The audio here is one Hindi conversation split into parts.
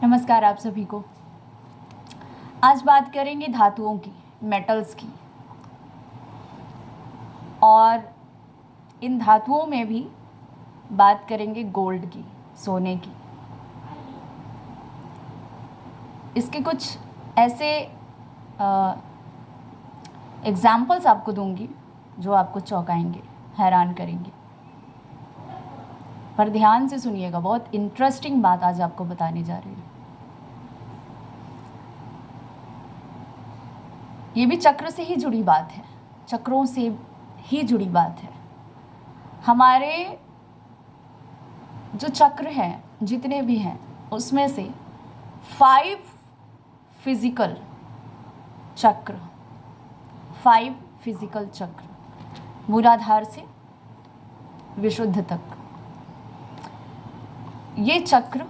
नमस्कार आप सभी को। आज बात करेंगे धातुओं की, मेटल्स की, और इन धातुओं में भी बात करेंगे गोल्ड की, सोने की। इसके कुछ ऐसे एग्जाम्पल्स आपको दूंगी जो आपको चौंकाएंगे, हैरान करेंगे। पर ध्यान से सुनिएगा, बहुत इंटरेस्टिंग बात आज आपको बताने जा रही हूँ। ये भी चक्र से ही जुड़ी बात है, चक्रों से ही जुड़ी बात है। हमारे जो चक्र हैं, जितने भी हैं, उसमें से 5 फिजिकल चक्र, 5 फिजिकल चक्र, मूलाधार से विशुद्ध तक, ये चक्र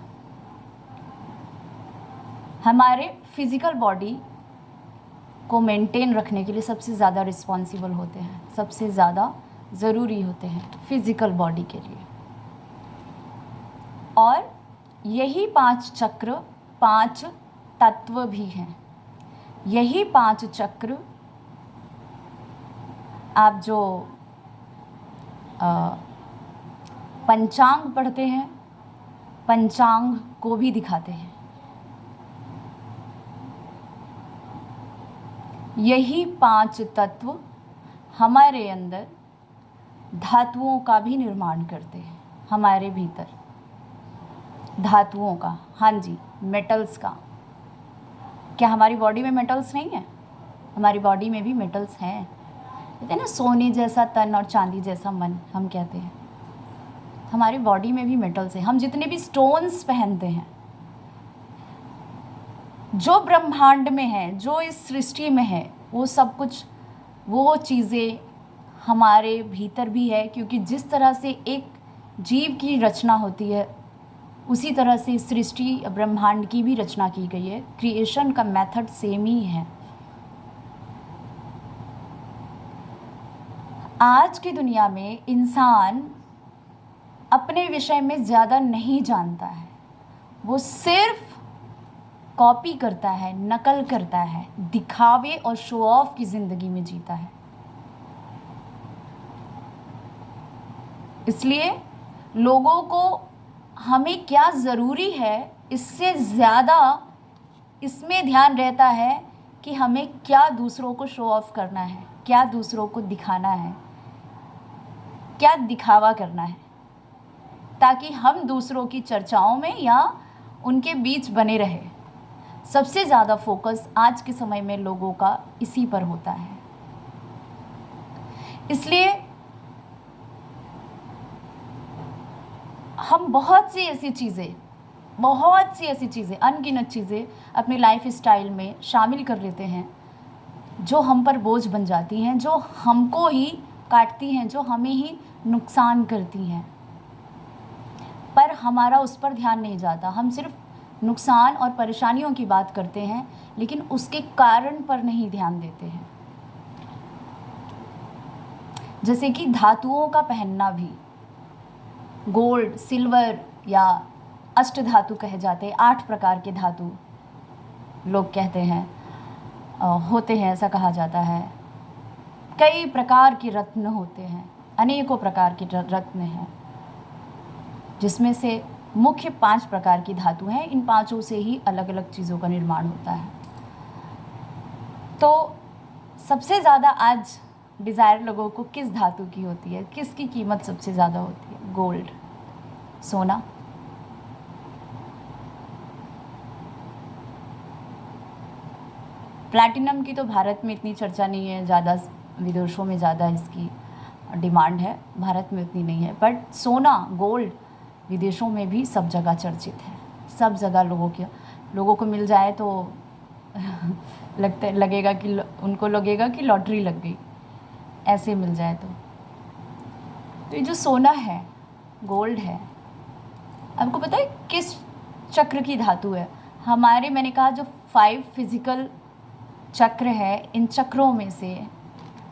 हमारे फिजिकल बॉडी को मेंटेन रखने के लिए सबसे ज़्यादा रिस्पॉन्सिबल होते हैं, सबसे ज़्यादा ज़रूरी होते हैं फिजिकल बॉडी के लिए। और यही 5 चक्र 5 तत्व भी हैं। यही 5 चक्र आप जो पंचांग पढ़ते हैं, पंचांग को भी दिखाते हैं। यही 5 तत्व हमारे अंदर धातुओं का भी निर्माण करते हैं, हमारे भीतर धातुओं का। हाँ जी, मेटल्स का। क्या हमारी बॉडी में मेटल्स नहीं है? हमारी बॉडी में भी मेटल्स हैं। कहते हैं ना, सोने जैसा तन और चांदी जैसा मन, हम कहते हैं। हमारी बॉडी में भी मेटल्स हैं। हम जितने भी स्टोन्स पहनते हैं, जो ब्रह्मांड में है, जो इस सृष्टि में है, वो सब कुछ, वो चीज़ें हमारे भीतर भी है। क्योंकि जिस तरह से एक जीव की रचना होती है, उसी तरह से सृष्टि ब्रह्मांड की भी रचना की गई है। क्रिएशन का मेथड सेम ही है। आज की दुनिया में इंसान अपने विषय में ज़्यादा नहीं जानता है। वो सिर्फ कॉपी करता है, नकल करता है, दिखावे और शो ऑफ की ज़िंदगी में जीता है। इसलिए लोगों को हमें क्या ज़रूरी है, इससे ज़्यादा इसमें ध्यान रहता है कि हमें क्या दूसरों को शो ऑफ करना है, क्या दूसरों को दिखाना है, क्या दिखावा करना है, ताकि हम दूसरों की चर्चाओं में या उनके बीच बने रहे। सबसे ज़्यादा फोकस आज के समय में लोगों का इसी पर होता है। इसलिए हम बहुत सी ऐसी चीज़ें, अनगिनत चीज़ें अपनी लाइफ स्टाइल में शामिल कर लेते हैं, जो हम पर बोझ बन जाती हैं, जो हमको ही काटती हैं, जो हमें ही नुकसान करती हैं। पर हमारा उस पर ध्यान नहीं जाता। हम सिर्फ नुकसान और परेशानियों की बात करते हैं, लेकिन उसके कारण पर नहीं ध्यान देते हैं। जैसे कि धातुओं का पहनना भी, गोल्ड, सिल्वर या अष्ट धातु कहे जाते हैं। 8 प्रकार के धातु लोग कहते हैं, होते हैं, ऐसा कहा जाता है। कई प्रकार के रत्न होते हैं, अनेकों प्रकार के रत्न हैं, जिसमें से मुख्य 5 प्रकार की धातु हैं। इन 5 से ही अलग अलग चीज़ों का निर्माण होता है। तो सबसे ज़्यादा आज डिज़ायर लोगों को किस धातु की होती है? किसकी कीमत सबसे ज़्यादा होती है? गोल्ड, सोना। प्लैटिनम की तो भारत में इतनी चर्चा नहीं है, ज़्यादा विदेशों में ज़्यादा इसकी डिमांड है, भारत में उतनी नहीं है। बट सोना, गोल्ड विदेशों में भी सब जगह चर्चित है। सब जगह लोगों को मिल जाए तो उनको लगेगा कि लॉटरी लग गई, ऐसे मिल जाए तो ये जो सोना है, गोल्ड है, आपको पता है किस चक्र की धातु है? मैंने कहा जो 5 फिजिकल चक्र है, इन चक्रों में से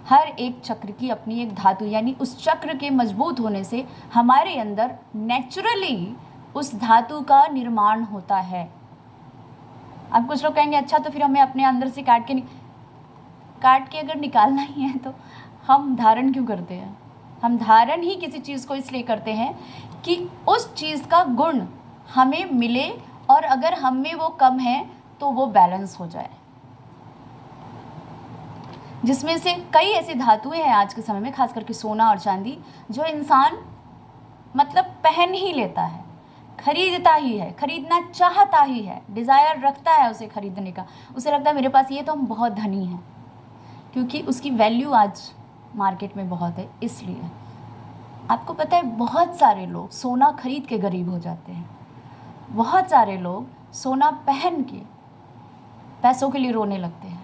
हर एक चक्र की अपनी एक धातु, यानी उस चक्र के मजबूत होने से हमारे अंदर नेचुरली उस धातु का निर्माण होता है। अब कुछ लोग कहेंगे अच्छा तो फिर हमें अपने अंदर से काट के अगर निकालना ही है तो हम धारण क्यों करते हैं? हम धारण ही किसी चीज़ को इसलिए करते हैं कि उस चीज़ का गुण हमें मिले, और अगर हम में वो कम है तो वो बैलेंस हो जाए। जिसमें से कई ऐसी धातुएं हैं आज के समय में, खास करके सोना और चांदी, जो इंसान मतलब पहन ही लेता है, खरीदता ही है, खरीदना चाहता ही है, डिज़ायर रखता है उसे खरीदने का। उसे लगता है मेरे पास ये तो हम बहुत धनी हैं, क्योंकि उसकी वैल्यू आज मार्केट में बहुत है। इसलिए आपको पता है बहुत सारे लोग सोना खरीद के गरीब हो जाते हैं, बहुत सारे लोग सोना पहन के पैसों के लिए रोने लगते हैं,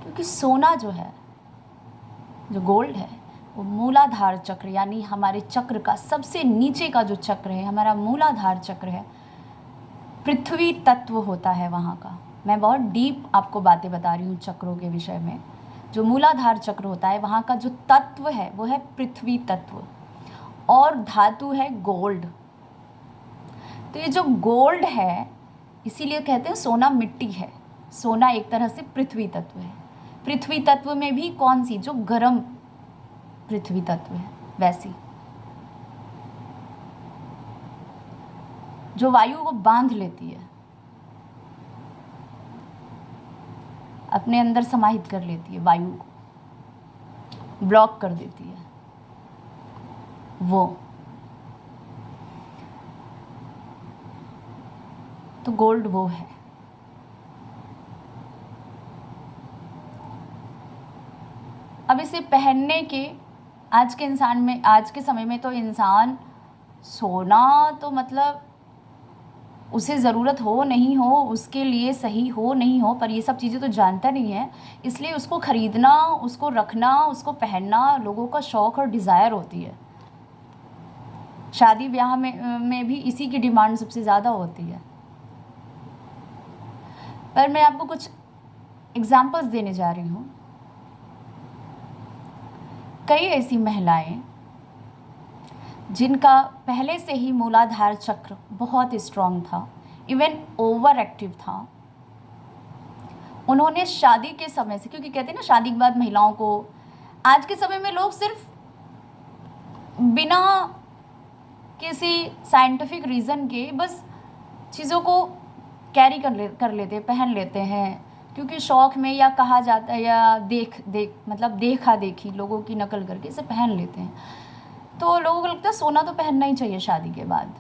क्योंकि सोना जो है, जो गोल्ड है, वो मूलाधार चक्र यानी हमारे चक्र का सबसे नीचे का जो चक्र है, हमारा मूलाधार चक्र है, पृथ्वी तत्व होता है वहाँ का। मैं बहुत डीप आपको बातें बता रही हूँ चक्रों के विषय में। जो मूलाधार चक्र होता है वहाँ का जो तत्व है वो है पृथ्वी तत्व, और धातु है गोल्ड। तो ये जो गोल्ड है, इसीलिए कहते हैं सोना मिट्टी है। सोना एक तरह से पृथ्वी तत्व है। पृथ्वी तत्व में भी कौन सी? जो गर्म पृथ्वी तत्व है, वैसी जो वायु को बांध लेती है, अपने अंदर समाहित कर लेती है, वायु को ब्लॉक कर देती है, वो तो गोल्ड वो है। अब इसे पहनने के आज के समय में तो इंसान सोना तो मतलब उसे ज़रूरत हो नहीं हो, उसके लिए सही हो नहीं हो, पर ये सब चीज़ें तो जानता नहीं है, इसलिए उसको ख़रीदना, उसको रखना, उसको पहनना लोगों का शौक़ और डिज़ायर होती है। शादी ब्याह में भी इसी की डिमांड सबसे ज़्यादा होती है। पर मैं आपको कुछ एग्जाम्पल्स देने जा रही हूँ। कई ऐसी महिलाएं जिनका पहले से ही मूलाधार चक्र बहुत स्ट्रॉन्ग था, इवन ओवर एक्टिव था, उन्होंने शादी के समय से, क्योंकि कहते हैं ना शादी के बाद महिलाओं को, आज के समय में लोग सिर्फ बिना किसी साइंटिफिक रीज़न के बस चीज़ों को कैरी कर लेते हैं, पहन लेते हैं, क्योंकि शौक़ में, या कहा जाता है, या मतलब देखा देखी लोगों की नकल करके इसे पहन लेते हैं। तो लोगों को लगता है सोना तो पहनना ही चाहिए, शादी के बाद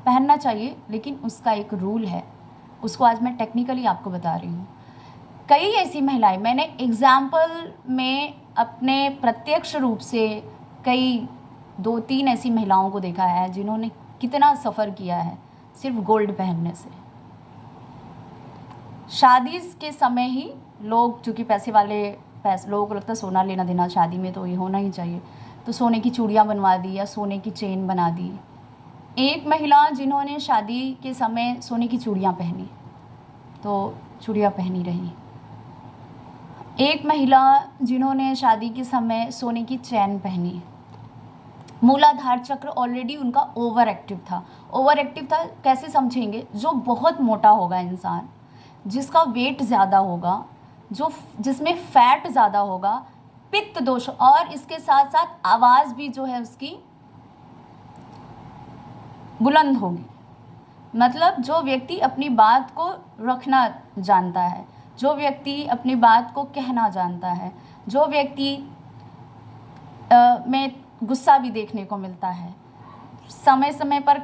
पहनना चाहिए, लेकिन उसका एक रूल है, उसको आज मैं टेक्निकली आपको बता रही हूँ। कई ऐसी महिलाएं, मैंने एग्जाम्पल में अपने प्रत्यक्ष रूप से कई 2-3 ऐसी महिलाओं को देखा है जिन्होंने कितना सफ़र किया है सिर्फ गोल्ड पहनने से। शादी के समय ही लोग, चूँकि लोगों को लगता है सोना लेना देना शादी में तो ये होना ही चाहिए, तो सोने की चूड़ियाँ बनवा दी या सोने की चेन बना दी। एक महिला जिन्होंने शादी के समय सोने की चूड़ियाँ पहनी तो चूड़ियाँ पहनी रही। एक महिला जिन्होंने शादी के समय सोने की चैन पहनी। मूलाधार चक्र ऑलरेडी उनका ओवर एक्टिव था। कैसे समझेंगे? जो बहुत मोटा होगा इंसान, जिसका वेट ज़्यादा होगा, जिसमें फैट ज़्यादा होगा, पित्त दोष, और इसके साथ साथ आवाज़ भी जो है उसकी बुलंद होगी। मतलब जो व्यक्ति अपनी बात को रखना जानता है, जो व्यक्ति अपनी बात को कहना जानता है, जो व्यक्ति में गुस्सा भी देखने को मिलता है, समय समय पर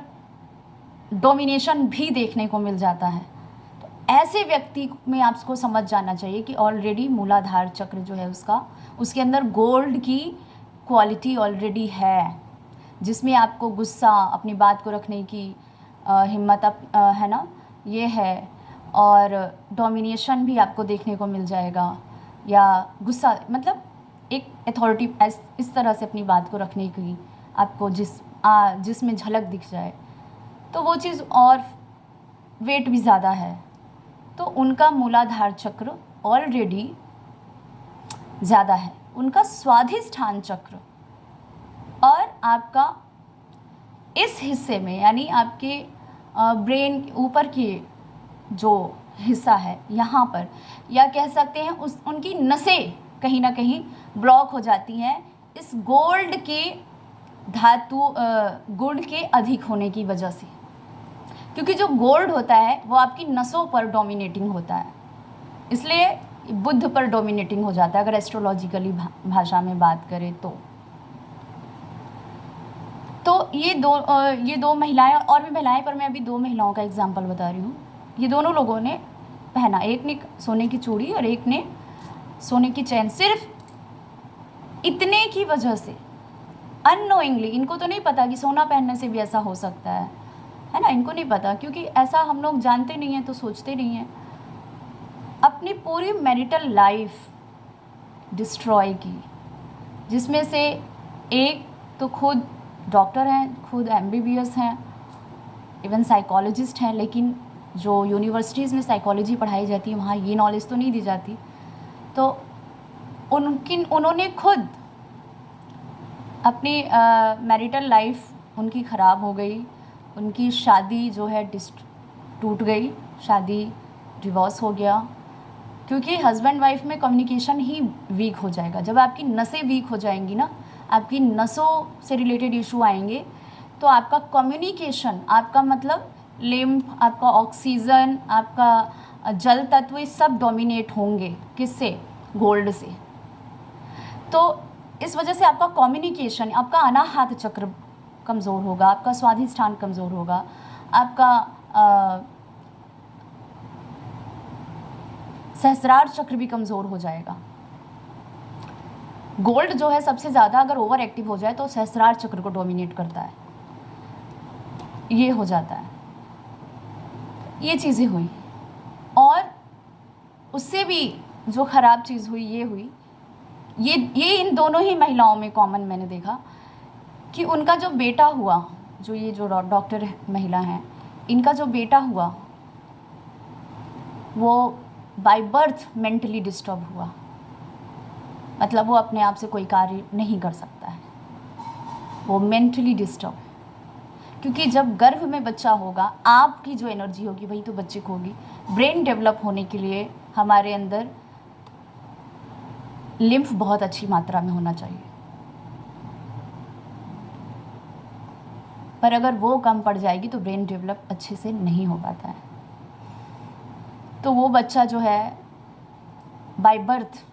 डोमिनेशन भी देखने को मिल जाता है, तो ऐसे व्यक्ति में आपको समझ जाना चाहिए कि ऑलरेडी मूलाधार चक्र जो है उसके अंदर गोल्ड की क्वालिटी ऑलरेडी है, जिसमें आपको गुस्सा, अपनी बात को रखने की हिम्मत है ना, ये है, और डोमिनेशन भी आपको देखने को मिल जाएगा, या गुस्सा मतलब एक अथॉरिटी, इस तरह से अपनी बात को रखने की आपको जिसमें झलक दिख जाए, तो वो चीज़, और वेट भी ज़्यादा है, तो उनका मूलाधार चक्र ऑलरेडी ज़्यादा है। उनका स्वाधिष्ठान चक्र और आपका इस हिस्से में, यानी आपके ब्रेन ऊपर के जो हिस्सा है यहाँ पर, या कह सकते हैं उनकी नसें कहीं ना कहीं ब्लॉक हो जाती हैं इस गोल्ड के धातु गुण के अधिक होने की वजह से। क्योंकि जो गोल्ड होता है वो आपकी नसों पर डोमिनेटिंग होता है, इसलिए बुध पर डोमिनेटिंग हो जाता है अगर एस्ट्रोलॉजिकली भाषा में बात करें तो ये दो महिलाएं, और भी महिलाएं, पर मैं अभी 2 महिलाओं का एग्जांपल बता रही हूँ। ये दोनों लोगों ने पहना, एक ने सोने की चूड़ी और एक ने सोने की चैन, सिर्फ इतने की वजह से, अननोइंगली। इनको तो नहीं पता कि सोना पहनने से भी ऐसा हो सकता है ना, इनको नहीं पता, क्योंकि ऐसा हम लोग जानते नहीं हैं तो सोचते नहीं हैं। अपनी पूरी मैरिटल लाइफ डिस्ट्रॉय की, जिसमें से एक तो खुद डॉक्टर हैं, खुद MBBS हैं, इवन साइकोलॉजिस्ट हैं, लेकिन जो यूनिवर्सिटीज़ में साइकोलॉजी पढ़ाई जाती है वहाँ ये नॉलेज तो नहीं दी जाती। तो उन्होंने खुद अपनी मैरिटल लाइफ उनकी ख़राब हो गई, उनकी शादी जो है टूट गई, शादी डिवोर्स हो गया, क्योंकि हस्बैंड वाइफ में कम्युनिकेशन ही वीक हो जाएगा। जब आपकी नसें वीक हो जाएंगी ना, आपकी नसों से रिलेटेड इशू आएंगे, तो आपका कम्युनिकेशन, आपका मतलब लिम्फ, आपका ऑक्सीजन, आपका जल तत्व, ये सब डोमिनेट होंगे। किससे? गोल्ड से। तो इस वजह से आपका कम्युनिकेशन, आपका अनाहत चक्र कमज़ोर होगा, आपका स्वाधिष्ठान कमज़ोर होगा, आपका सहस्रार चक्र भी कमज़ोर हो जाएगा। गोल्ड जो है सबसे ज़्यादा अगर ओवर एक्टिव हो जाए तो सहस्रार चक्र को डोमिनेट करता है, ये हो जाता है। ये चीज़ें हुई, और उससे भी जो ख़राब चीज़ हुई ये हुई, ये इन दोनों ही महिलाओं में कॉमन मैंने देखा कि उनका जो बेटा हुआ, जो ये जो डॉक्टर महिला हैं, इनका जो बेटा हुआ वो बाय बर्थ मेंटली डिस्टर्ब हुआ, मतलब वो अपने आप से कोई कार्य नहीं कर सकता है, वो मेंटली डिस्टर्ब। क्योंकि जब गर्भ में बच्चा होगा, आपकी जो एनर्जी होगी वही तो बच्चे को होगी। ब्रेन डेवलप होने के लिए हमारे अंदर लिम्फ बहुत अच्छी मात्रा में होना चाहिए, पर अगर वो कम पड़ जाएगी तो ब्रेन डेवलप अच्छे से नहीं हो पाता है। तो वो बच्चा जो है बाय बर्थ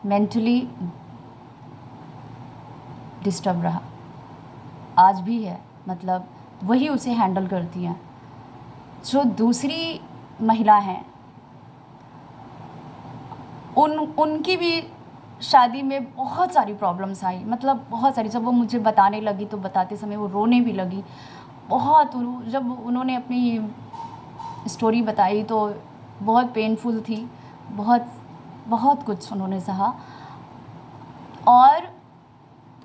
मेंटली डिस्टर्ब रहा, आज भी है, मतलब वही उसे हैंडल करती हैं। जो दूसरी महिला हैं उनकी भी शादी में बहुत सारी प्रॉब्लम्स आई, मतलब बहुत सारी। जब वो मुझे बताने लगी तो बताते समय वो रोने भी लगी बहुत। जब उन्होंने अपनी स्टोरी बताई तो बहुत पेनफुल थी, बहुत कुछ उन्होंने सहा। और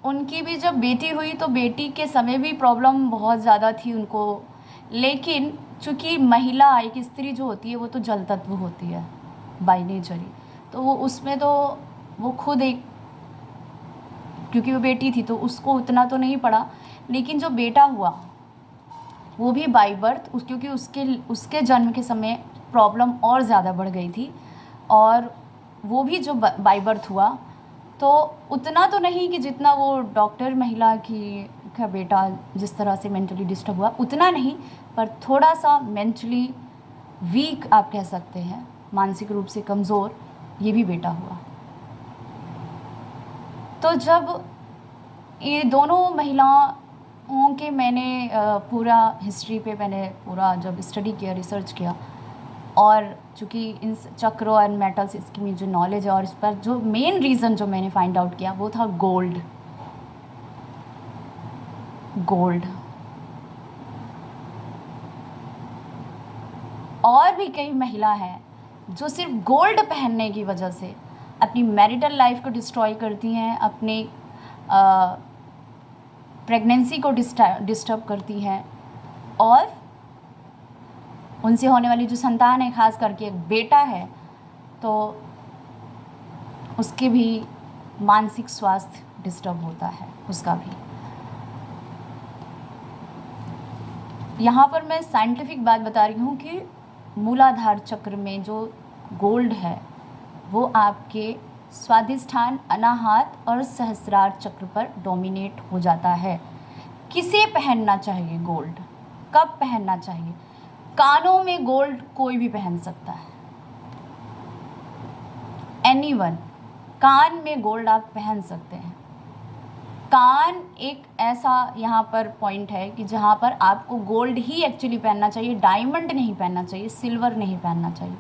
उनकी भी जब बेटी हुई तो बेटी के समय भी प्रॉब्लम बहुत ज़्यादा थी उनको, लेकिन चूँकि महिला, एक स्त्री जो होती है वो तो जल तत्व होती है बाय नेचर, तो वो उसमें तो वो खुद एक, क्योंकि वो बेटी थी तो उसको उतना तो नहीं पड़ा, लेकिन जो बेटा हुआ वो भी बाय बर्थ, क्योंकि उसके जन्म के समय प्रॉब्लम और ज़्यादा बढ़ गई थी, और वो भी जो बाय बर्थ हुआ तो उतना तो नहीं कि जितना वो डॉक्टर महिला का बेटा जिस तरह से मेंटली डिस्टर्ब हुआ, उतना नहीं, पर थोड़ा सा मेंटली वीक आप कह सकते हैं, मानसिक रूप से कमज़ोर, ये भी बेटा हुआ। तो जब ये दोनों महिलाओं के मैंने पूरा हिस्ट्री पे मैंने पूरा जब स्टडी किया, रिसर्च किया, और चूँकि इन चक्रों और मेटल्स इसकी मुझे जो नॉलेज है, और इस पर जो मेन रीज़न जो मैंने फाइंड आउट किया वो था गोल्ड। और भी कई महिला हैं जो सिर्फ गोल्ड पहनने की वजह से अपनी मैरिटल लाइफ को डिस्ट्रॉय करती हैं, अपनी प्रेगनेंसी को डिस्टर्ब करती हैं, और उनसे होने वाली जो संतान है, ख़ास करके एक बेटा है, तो उसके भी मानसिक स्वास्थ्य डिस्टर्ब होता है, उसका भी। यहाँ पर मैं साइंटिफिक बात बता रही हूँ कि मूलाधार चक्र में जो गोल्ड है वो आपके स्वादिष्ठान, अनाहत और सहस्रार चक्र पर डोमिनेट हो जाता है। किसे पहनना चाहिए गोल्ड? कब पहनना चाहिए? कानों में गोल्ड कोई भी पहन सकता है, एनीवन। कान में गोल्ड आप पहन सकते हैं। कान एक ऐसा यहाँ पर पॉइंट है कि जहाँ पर आपको गोल्ड ही एक्चुअली पहनना चाहिए, डायमंड नहीं पहनना चाहिए, सिल्वर नहीं पहनना चाहिए,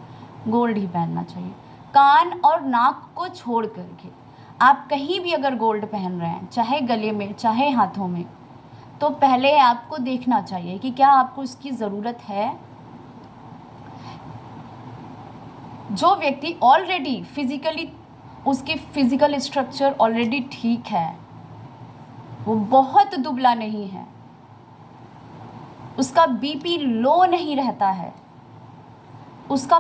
गोल्ड ही पहनना चाहिए। कान और नाक को छोड़ करके आप कहीं भी अगर गोल्ड पहन रहे हैं, चाहे गले में चाहे हाथों में, तो पहले आपको देखना चाहिए कि क्या आपको इसकी ज़रूरत है। जो व्यक्ति ऑलरेडी फिज़िकली, उसकी फिज़िकल स्ट्रक्चर ऑलरेडी ठीक है, वो बहुत दुबला नहीं है, उसका बीपी लो नहीं रहता है, उसका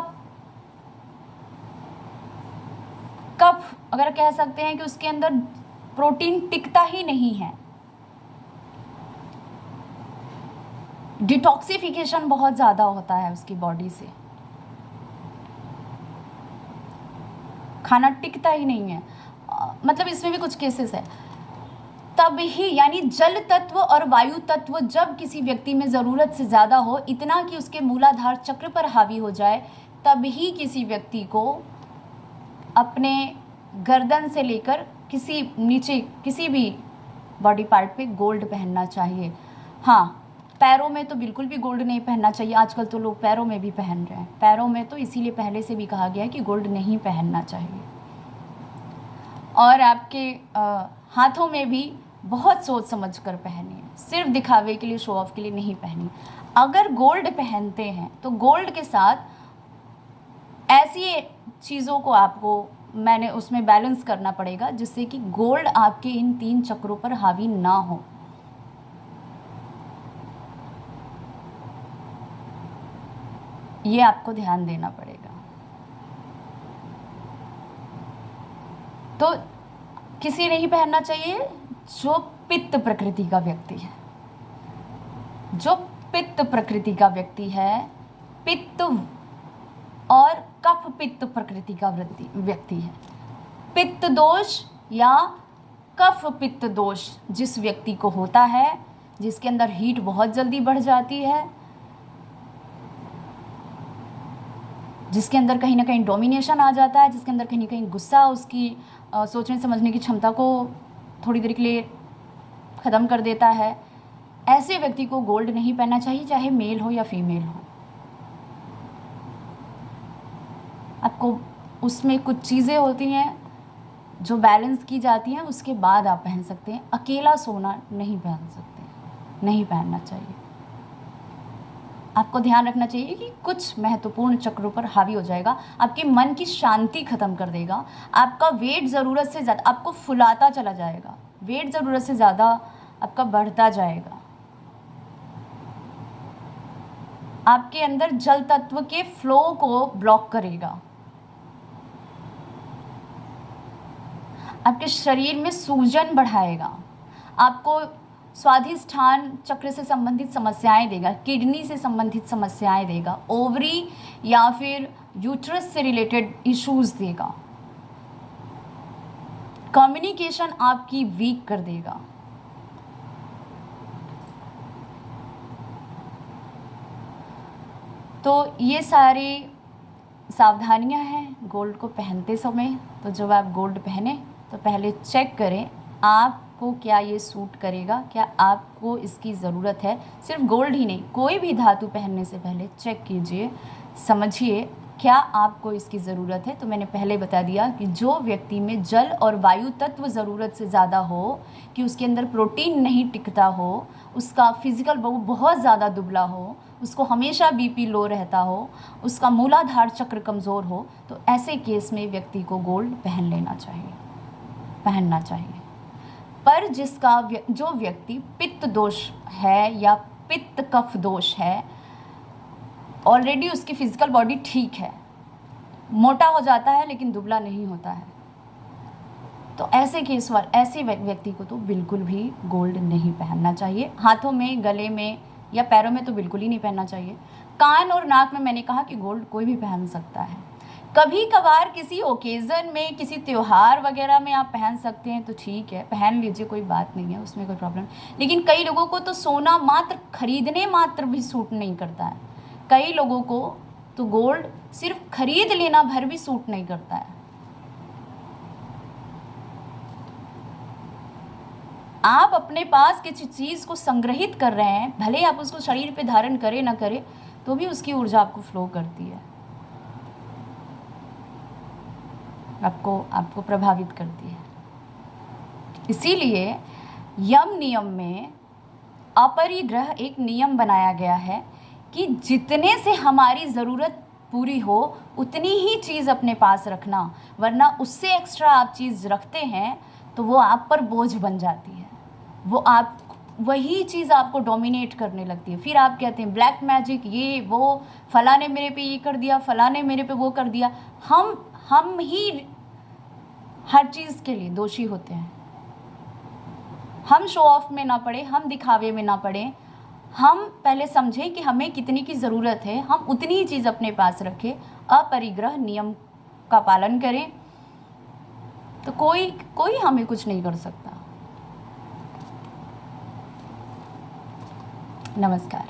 कफ, अगर कह सकते हैं कि उसके अंदर प्रोटीन टिकता ही नहीं है, डिटॉक्सिफिकेशन बहुत ज़्यादा होता है उसकी बॉडी से, खाना टिकता ही नहीं है, मतलब इसमें भी कुछ केसेस है, तब ही, यानी जल तत्व और वायु तत्व जब किसी व्यक्ति में ज़रूरत से ज़्यादा हो, इतना कि उसके मूलाधार चक्र पर हावी हो जाए, तब ही किसी व्यक्ति को अपने गर्दन से लेकर किसी नीचे किसी भी बॉडी पार्ट पे गोल्ड पहनना चाहिए। हाँ, पैरों में तो बिल्कुल भी गोल्ड नहीं पहनना चाहिए। आजकल तो लोग पैरों में भी पहन रहे हैं। पैरों में तो इसीलिए पहले से भी कहा गया है कि गोल्ड नहीं पहनना चाहिए। और आपके हाथों में भी बहुत सोच समझ कर पहनिए, सिर्फ दिखावे के लिए, शो ऑफ के लिए नहीं पहनिए। अगर गोल्ड पहनते हैं तो गोल्ड के साथ ऐसी चीज़ों को आपको मैंने उसमें बैलेंस करना पड़ेगा जिससे कि गोल्ड आपके इन 3 चक्रों पर हावी ना हो। ये आपको ध्यान देना पड़ेगा। तो किसी नहीं पहनना चाहिए जो पित्त प्रकृति का व्यक्ति है। जो पित्त प्रकृति का व्यक्ति है, पित्त और कफ पित्त प्रकृति का व्यक्ति है, पित्त दोष या कफ पित्त दोष जिस व्यक्ति को होता है, जिसके अंदर हीट बहुत जल्दी बढ़ जाती है, जिसके अंदर कहीं ना कहीं डोमिनेशन आ जाता है, जिसके अंदर कहीं ना कहीं गुस्सा उसकी सोचने समझने की क्षमता को थोड़ी देर के लिए ख़त्म कर देता है, ऐसे व्यक्ति को गोल्ड नहीं पहनना चाहिए, चाहे मेल हो या फीमेल हो। आपको उसमें कुछ चीज़ें होती हैं जो बैलेंस की जाती हैं, उसके बाद आप पहन सकते हैं। अकेला सोना नहीं पहन सकते, नहीं पहनना चाहिए। आपको ध्यान रखना चाहिए कि कुछ महत्वपूर्ण चक्रों पर हावी हो जाएगा, आपके मन की शांति ख़त्म कर देगा, आपका वेट ज़रूरत से ज़्यादा आपको फुलाता चला जाएगा, वेट ज़रूरत से ज़्यादा आपका बढ़ता जाएगा, आपके अंदर जल तत्व के फ्लो को ब्लॉक करेगा, आपके शरीर में सूजन बढ़ाएगा, आपको स्वादिष्ठान चक्र से संबंधित समस्याएं देगा, किडनी से संबंधित समस्याएं देगा, ओवरी या फिर यूट्रस से रिलेटेड इश्यूज देगा, कम्युनिकेशन आपकी वीक कर देगा। तो ये सारी सावधानियां हैं गोल्ड को पहनते समय। तो जब आप गोल्ड पहने तो पहले चेक करें आपको क्या ये सूट करेगा, क्या आपको इसकी ज़रूरत है। सिर्फ गोल्ड ही नहीं, कोई भी धातु पहनने से पहले चेक कीजिए, समझिए क्या आपको इसकी ज़रूरत है। तो मैंने पहले बता दिया कि जो व्यक्ति में जल और वायु तत्व ज़रूरत से ज़्यादा हो, कि उसके अंदर प्रोटीन नहीं टिकता हो, उसका फिज़िकल बहुत ज़्यादा दुबला हो, उसको हमेशा बीपी लो रहता हो, उसका मूलाधार चक्र कमज़ोर हो, तो ऐसे केस में व्यक्ति को गोल्ड पहनना चाहिए। पर जो व्यक्ति पित्त दोष है या पित्त कफ दोष है, ऑलरेडी उसकी फिजिकल बॉडी ठीक है, मोटा हो जाता है लेकिन दुबला नहीं होता है, तो ऐसे व्यक्ति को तो बिल्कुल भी गोल्ड नहीं पहनना चाहिए। हाथों में, गले में या पैरों में तो बिल्कुल ही नहीं पहनना चाहिए। कान और नाक में मैंने कहा कि गोल्ड कोई भी पहन सकता है। कभी कभार किसी ओकेज़न में, किसी त्यौहार वगैरह में आप पहन सकते हैं तो ठीक है, पहन लीजिए, कोई बात नहीं है, उसमें कोई प्रॉब्लम। लेकिन कई लोगों को तो सोना मात्र खरीदने मात्र भी सूट नहीं करता है। कई लोगों को तो गोल्ड सिर्फ खरीद लेना भर भी सूट नहीं करता है। आप अपने पास किसी चीज़ को संग्रहित कर रहे हैं, भले आप उसको शरीर पे धारण करें ना करें, तो भी उसकी ऊर्जा आपको फ्लो करती है, आपको प्रभावित करती है। इसीलिए यम नियम में अपरिग्रह एक नियम बनाया गया है कि जितने से हमारी ज़रूरत पूरी हो उतनी ही चीज़ अपने पास रखना, वरना उससे एक्स्ट्रा आप चीज़ रखते हैं तो वो आप पर बोझ बन जाती है। वही चीज़ आपको डोमिनेट करने लगती है। फिर आप कहते हैं ब्लैक मैजिक, ये वो, फला ने मेरे पे ये कर दिया, फला ने मेरे पे वो कर दिया। हम ही हर चीज़ के लिए दोषी होते हैं। हम शो ऑफ में ना पड़े, हम दिखावे में ना पड़े, हम पहले समझें कि हमें कितनी की ज़रूरत है, हम उतनी ही चीज़ अपने पास रखें, अपरिग्रह नियम का पालन करें, तो कोई हमें कुछ नहीं कर सकता। नमस्कार।